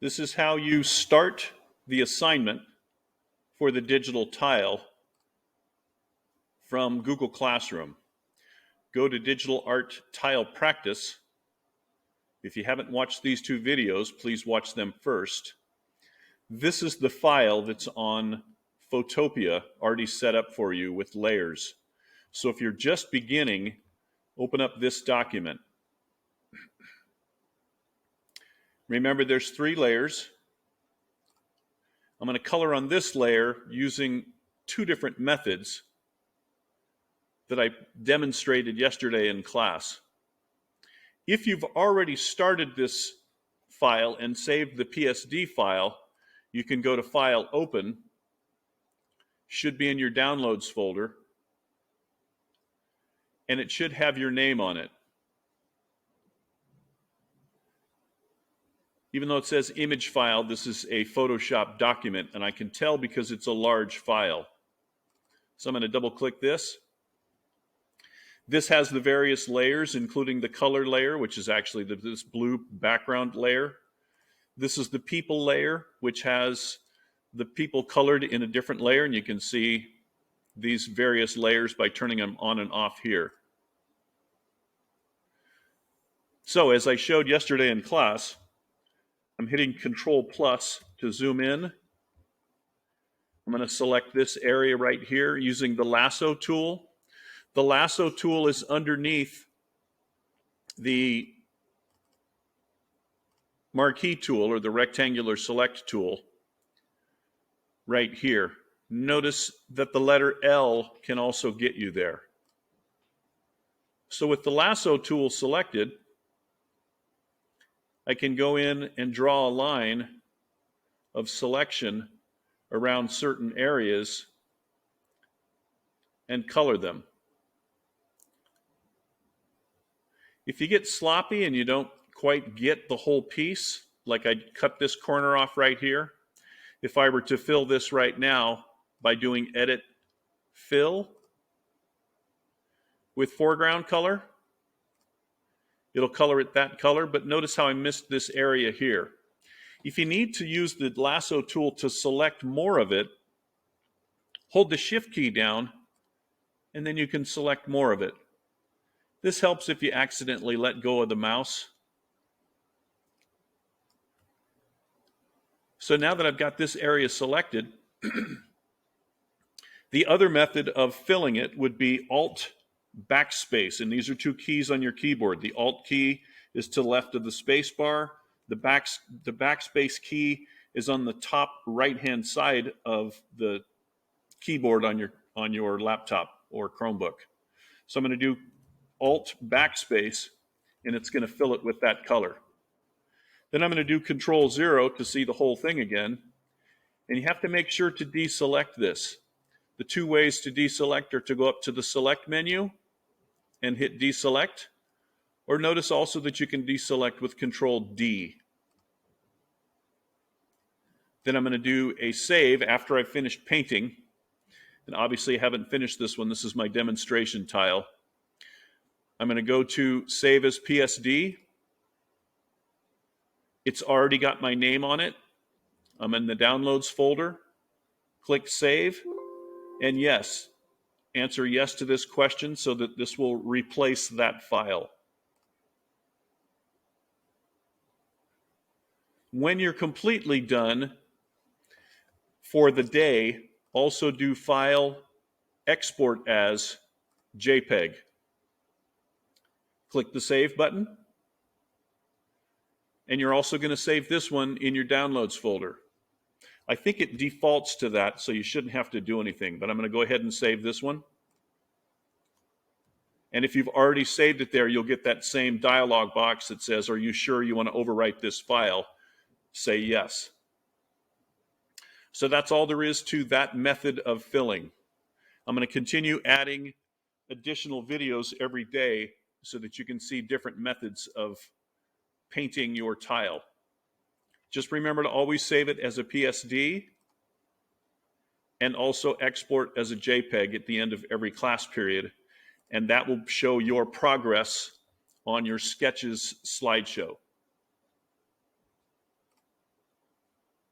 This is how you start the assignment for the digital tile from Google Classroom. Go to Digital Art Tile Practice. If you haven't watched these two videos, please watch them first. This is the file that's on Photopea already set up for you with layers. So if you're just beginning, open up this document. Remember, there's 3 layers. I'm going to color on this layer using 2 different methods that I demonstrated yesterday in class. If you've already started this file and saved the PSD file, you can go to File, Open. Should be in your Downloads folder, and it should have your name on it. Even though it says image file, this is a Photoshop document, and I can tell because it's a large file. So I'm going to double click this. This has the various layers, including the color layer, which is actually this blue background layer. This is the people layer, which has the people colored in a different layer, and you can see these various layers by turning them on and off here. So as I showed yesterday in class, I'm hitting Control+ to zoom in. I'm going to select this area right here using the Lasso Tool. The Lasso Tool is underneath the Marquee Tool, or the Rectangular Select Tool, right here. Notice that the letter L can also get you there. So with the Lasso Tool selected, I can go in and draw a line of selection around certain areas and color them. If you get sloppy and you don't quite get the whole piece, like I cut this corner off right here, if I were to fill this right now by doing Edit, Fill with foreground color, it'll color it that color, but notice how I missed this area here. If you need to use the Lasso Tool to select more of it, hold the Shift key down, and then you can select more of it. This helps if you accidentally let go of the mouse. So now that I've got this area selected, the other method of filling it would be Alt Backspace, and these are 2 keys on your keyboard. The Alt key is to the left of the space bar. The Backspace key is on the top right-hand side of the keyboard on your laptop or Chromebook. So I'm going to do Alt Backspace, and it's going to fill it with that color. Then I'm going to do Control-0 to see the whole thing again, and you have to make sure to deselect this. The 2 ways to deselect are to go up to the Select menu and hit Deselect, or notice also that you can deselect with Control-D. Then I'm going to do a save after I've finished painting, and obviously I haven't finished this one. This is my demonstration tile. I'm going to go to Save as PSD. It's already got my name on it. I'm in the Downloads folder. Click Save, and yes, answer yes to this question so that this will replace that file. When you're completely done for the day, also do File, Export as JPEG. Click the Save button, and you're also going to save this one in your Downloads folder. I think it defaults to that, so you shouldn't have to do anything, but I'm going to go ahead and save this one. And if you've already saved it there, you'll get that same dialog box that says, "Are you sure you want to overwrite this file?" Say yes. So that's all there is to that method of filling. I'm going to continue adding additional videos every day so that you can see different methods of painting your tile. Just remember to always save it as a PSD and also export as a JPEG at the end of every class period, and that will show your progress on your sketches slideshow.